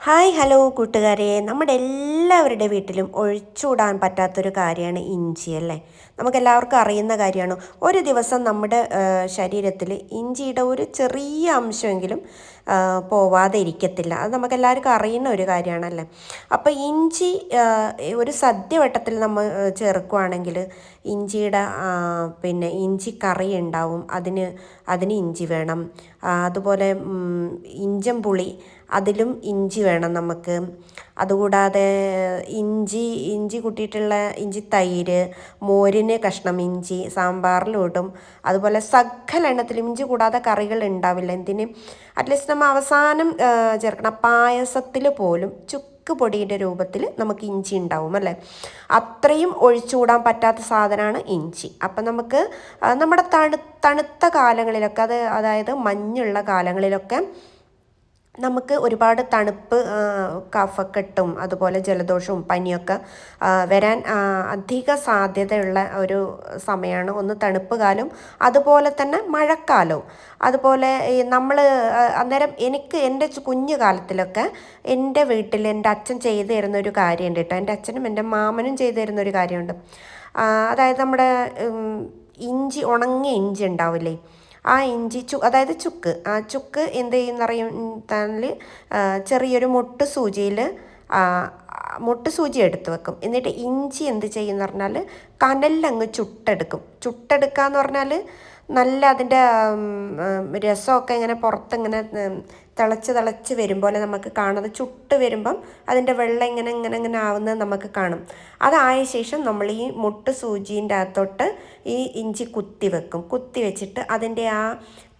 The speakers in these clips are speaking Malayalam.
ഹായ് ഹലോ കൂട്ടുകാരെ, നമ്മുടെ എല്ലാവരുടെ വീട്ടിലും ഒഴിച്ചുകൂടാൻ പറ്റാത്തൊരു കാര്യമാണ് ഇഞ്ചി അല്ലേ. നമുക്കെല്ലാവർക്കും അറിയുന്ന കാര്യമാണ്. ഒരു ദിവസം നമ്മുടെ ശരീരത്തിൽ ഇഞ്ചിയുടെ ഒരു ചെറിയ അംശമെങ്കിലും പോവാതെ ഇരിക്കത്തില്ല. അത് നമുക്കെല്ലാവർക്കും അറിയുന്ന ഒരു കാര്യമാണല്ലേ. അപ്പോൾ ഇഞ്ചി ഒരു സദ്യവട്ടത്തിൽ നമ്മൾ ചേർക്കുകയാണെങ്കിൽ ഇഞ്ചിയുടെ പിന്നെ ഇഞ്ചി കറി ഉണ്ടാവും. അതിന് ഇഞ്ചി വേണം. അതുപോലെ ഇഞ്ചൻ പുളി, അതിലും ഇഞ്ചി വേണം നമുക്ക്. അതുകൂടാതെ ഇഞ്ചി കൂട്ടിയിട്ടുള്ള ഇഞ്ചി തൈര്, മോരിന് കഷ്ണം ഇഞ്ചി, സാമ്പാറിലും ഇടും. അതുപോലെ സകല എണ്ണത്തിലും ഇഞ്ചി കൂടാതെ കറികൾ ഉണ്ടാവില്ല. എന്തിന് അറ്റ്ലീസ്റ്റ് നമ്മൾ അവസാനം ചേർക്കണം. പായസത്തിൽ പോലും ചുക്ക് പൊടിയുടെ രൂപത്തിൽ നമുക്ക് ഇഞ്ചി ഉണ്ടാവും അല്ലേ. അത്രയും ഒഴിച്ചുകൂടാൻ പറ്റാത്ത സാധനമാണ് ഇഞ്ചി. അപ്പം നമുക്ക് നമ്മുടെ തണുത്ത കാലങ്ങളിലൊക്കെ അതായത് മഞ്ഞുള്ള കാലങ്ങളിലൊക്കെ നമുക്ക് ഒരുപാട് തണുപ്പ്, കഫക്കെട്ടും അതുപോലെ ജലദോഷവും പനിയൊക്കെ വരാൻ അധിക സാധ്യതയുള്ള ഒരു സമയമാണ്. ഒന്ന് തണുപ്പ് കാലം, അതുപോലെ തന്നെ മഴക്കാലവും. അതുപോലെ നമ്മൾ അന്നേരം എൻ്റെ കുഞ്ഞു കാലത്തിലൊക്കെ എൻ്റെ വീട്ടിൽ എൻ്റെ അച്ഛൻ ചെയ്തു തരുന്ന ഒരു കാര്യമുണ്ട് കേട്ടോ. എൻ്റെ അച്ഛനും എൻ്റെ മാമനും ചെയ്തു തരുന്ന ഒരു കാര്യമുണ്ട്. അതായത് നമ്മുടെ ഇഞ്ചി, ഉണങ്ങിയ ഇഞ്ചി ഉണ്ടാവില്ലേ, ആ ഇഞ്ചി അതായത് ചുക്ക്, ആ ചുക്ക് എന്ത് ചെയ്യുന്നറിയാൽ ചെറിയൊരു മുട്ട് സൂചി എടുത്ത് വെക്കും. എന്നിട്ട് ഇഞ്ചി എന്ത് ചെയ്യുമെന്ന് പറഞ്ഞാൽ കനലിലങ്ങ് ചുട്ടെടുക്കുക എന്ന് പറഞ്ഞാൽ നല്ല അതിൻ്റെ രസമൊക്കെ ഇങ്ങനെ പുറത്തിങ്ങനെ തിളച്ച് വരുമ്പോൾ നമുക്ക് കാണുന്നത്, ചുട്ട് വരുമ്പം അതിൻ്റെ വെള്ളം ഇങ്ങനെ ആവുന്നത് നമുക്ക് കാണും. അതായ ശേഷം നമ്മൾ ഈ മുട്ട് സൂചീൻ്റെ അകത്തോട്ട് ഈ ഇഞ്ചി കുത്തി വെച്ചിട്ട് അതിൻ്റെ ആ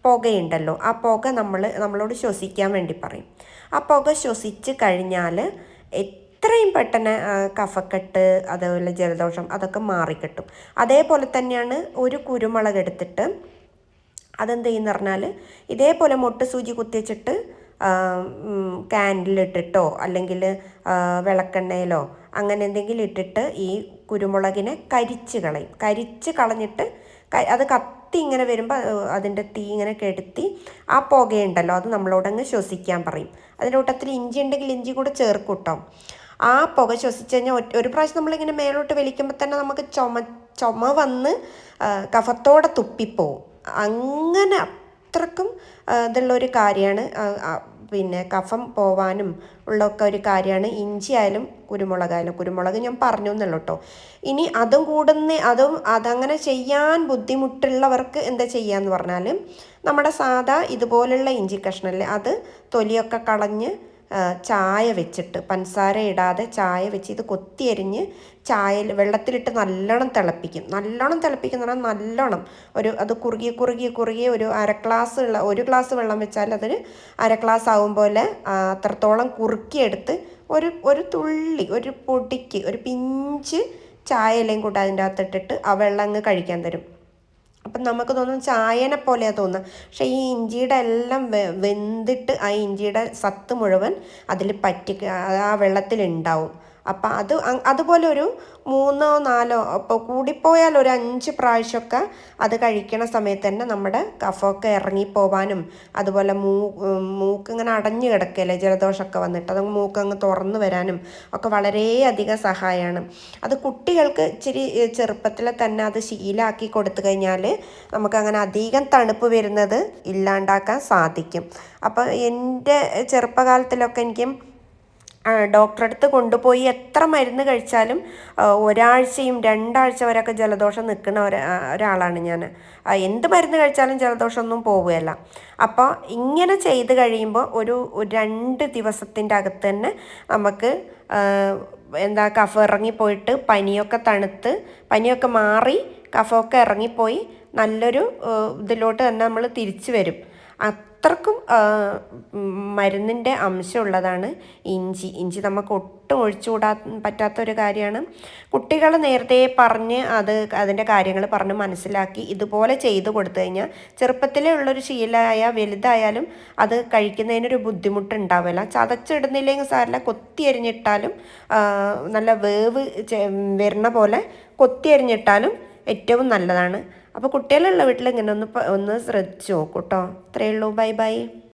പുകയുണ്ടല്ലോ, ആ പുക നമ്മളോട് ശ്വസിക്കാൻ വേണ്ടി പറയും. ആ പുക ശ്വസിച്ച് കഴിഞ്ഞാൽ എത്രയും പെട്ടെന്ന് കഫക്കെട്ട്, അതുപോലെ ജലദോഷം അതൊക്കെ മാറിക്കിട്ടും. അതേപോലെ തന്നെയാണ് ഒരു കുരുമുളക് എടുത്തിട്ട് അതെന്ത് ചെയ്യുന്ന പറഞ്ഞാൽ ഇതേപോലെ മുട്ട് സൂചി കുത്തിവെച്ചിട്ട് ക്യാൻഡിലിട്ടിട്ടോ അല്ലെങ്കിൽ വിളക്കെണ്ണയിലോ അങ്ങനെ എന്തെങ്കിലും ഇട്ടിട്ട് ഈ കുരുമുളകിനെ കരിച്ച് കളഞ്ഞിട്ട് അത് കത്തി ഇങ്ങനെ വരുമ്പോൾ അതിൻ്റെ തീ ഇങ്ങനെ കെടുത്തി ആ പുകയുണ്ടല്ലോ അത് നമ്മളോടങ്ങ് ശ്വസിക്കാൻ പറയും. അതിൻ്റെ കൂട്ടത്തിൽ ഇഞ്ചി ഉണ്ടെങ്കിൽ ഇഞ്ചി കൂടെ ചേർക്കും കേട്ടോ. ആ പുക ശ്വസിച്ച് കഴിഞ്ഞാൽ ഒരു പ്രാവശ്യം നമ്മളിങ്ങനെ മേലോട്ട് വലിക്കുമ്പോൾ തന്നെ നമുക്ക് ചുമ വന്ന് കഫത്തോടെ തുപ്പിപ്പോവും. അങ്ങനെ അത്രക്കും ഇതുള്ളൊരു കാര്യമാണ്. പിന്നെ കഫം പോവാനും ഉള്ളൊക്കെ ഒരു കാര്യമാണ് ഇഞ്ചി ആയാലും കുരുമുളക് ഞാൻ പറഞ്ഞു എന്നുള്ളൂ കേട്ടോ. ഇനി അതങ്ങനെ ചെയ്യാൻ ബുദ്ധിമുട്ടുള്ളവർക്ക് എന്താ ചെയ്യാന്ന് പറഞ്ഞാൽ നമ്മുടെ സാധാ ഇതുപോലുള്ള ഇഞ്ചി കഷ്ണല്ലേ, അത് തൊലിയൊക്കെ കളഞ്ഞ് ചായ വെച്ചിട്ട്, പഞ്ചസാര ഇടാതെ ചായ വെച്ച് ഇത് കൊത്തിയരിഞ്ഞ് വെള്ളത്തിലിട്ട് നല്ലോണം തിളപ്പിക്കും പറഞ്ഞാൽ നല്ലോണം അത് കുറുകിയ ഒരു ഒരു ഗ്ലാസ് വെള്ളം വെച്ചാൽ അതൊരു അര ഗ്ലാസ് ആവും പോലെ അത്രത്തോളം കുറുക്കിയെടുത്ത് ഒരു തുള്ളി, ഒരു പൊടിക്ക് ഒരു പിഞ്ച് ചായയിലേയും കൂടെ അതിൻ്റെ അകത്തിട്ടിട്ട് ആ വെള്ളം അങ്ങ് കഴിക്കാൻ തരും. അപ്പം നമുക്ക് തോന്നും ചായനെ പോലെയാണ് തോന്നുക. പക്ഷേ ഈ ഇഞ്ചിയുടെ എല്ലാം വെന്തിട്ട് ആ ഇഞ്ചിയുടെ സത്ത് മുഴുവൻ അതിൽ ആ വെള്ളത്തിലുണ്ടാവും. അപ്പം അതുപോലെ ഒരു 3 or 4 അപ്പോൾ കൂടിപ്പോയാൽ ഒരു 5 പ്രാവശ്യമൊക്കെ അത് കഴിക്കണ സമയത്ത് തന്നെ നമ്മുടെ കഫമൊക്കെ ഇറങ്ങിപ്പോവാനും അതുപോലെ മൂക്ക് ഇങ്ങനെ അടഞ്ഞു കിടക്കല്ലേ ജലദോഷമൊക്കെ വന്നിട്ട് അത് മൂക്കങ്ങ് തുറന്നു വരാനും ഒക്കെ വളരെയധികം സഹായമാണ്. അത് കുട്ടികൾക്ക് ഇച്ചിരി ചെറുപ്പത്തിൽ തന്നെ അത് ശീലമാക്കി കൊടുത്തു കഴിഞ്ഞാൽ നമുക്കങ്ങനെ അധികം തണുപ്പ് വരുന്നത് ഇല്ലാണ്ടാക്കാൻ സാധിക്കും. അപ്പോൾ എൻ്റെ ചെറുപ്പകാലത്തിലൊക്കെ എനിക്ക് ഡോക്ടറെ അടുത്ത് കൊണ്ടുപോയി എത്ര മരുന്ന് കഴിച്ചാലും ഒരാഴ്ചയും 2 ആഴ്ച വരെയൊക്കെ ജലദോഷം നിൽക്കുന്ന ഒരാളാണ് ഞാൻ. എന്ത് മരുന്ന് കഴിച്ചാലും ജലദോഷമൊന്നും പോവുകയല്ല. അപ്പോൾ ഇങ്ങനെ ചെയ്ത് കഴിയുമ്പോൾ ഒരു 2 ദിവസത്തിൻ്റെ അകത്ത് തന്നെ നമുക്ക് കഫം ഇറങ്ങിപ്പോയിട്ട് പനിയൊക്കെ മാറി കഫമൊക്കെ ഇറങ്ങിപ്പോയി നല്ലൊരു ഇതിലോട്ട് തന്നെ നമ്മൾ തിരിച്ചു വരും. അത്രക്കും മരുന്നിൻ്റെ അംശമുള്ളതാണ് ഇഞ്ചി. നമുക്ക് ഒട്ടും ഒഴിച്ചുകൂടാൻ പറ്റാത്തൊരു കാര്യമാണ്. കുട്ടികൾ നേരത്തെ പറഞ്ഞ് അതിൻ്റെ കാര്യങ്ങൾ പറഞ്ഞ് മനസ്സിലാക്കി ഇതുപോലെ ചെയ്തു കൊടുത്തു കഴിഞ്ഞാൽ ചെറുപ്പത്തിലേ ഉള്ളൊരു ശീലമായ വലുതായാലും അത് കഴിക്കുന്നതിനൊരു ബുദ്ധിമുട്ടുണ്ടാവില്ല. ചതച്ചിടുന്നില്ലെങ്കിൽ സാരമില്ല, കൊത്തിയരിഞ്ഞിട്ടാലും നല്ല വേവ് വരുന്ന പോലെ കൊത്തിയരിഞ്ഞിട്ടാലും ഏറ്റവും നല്ലതാണ്. അപ്പോൾ കുട്ടികളുള്ള വീട്ടിൽ ഇങ്ങനെ ഒന്ന് ശ്രദ്ധിച്ച് നോക്കൂ കേട്ടോ. അത്രയേ ഉള്ളൂ. ബൈ.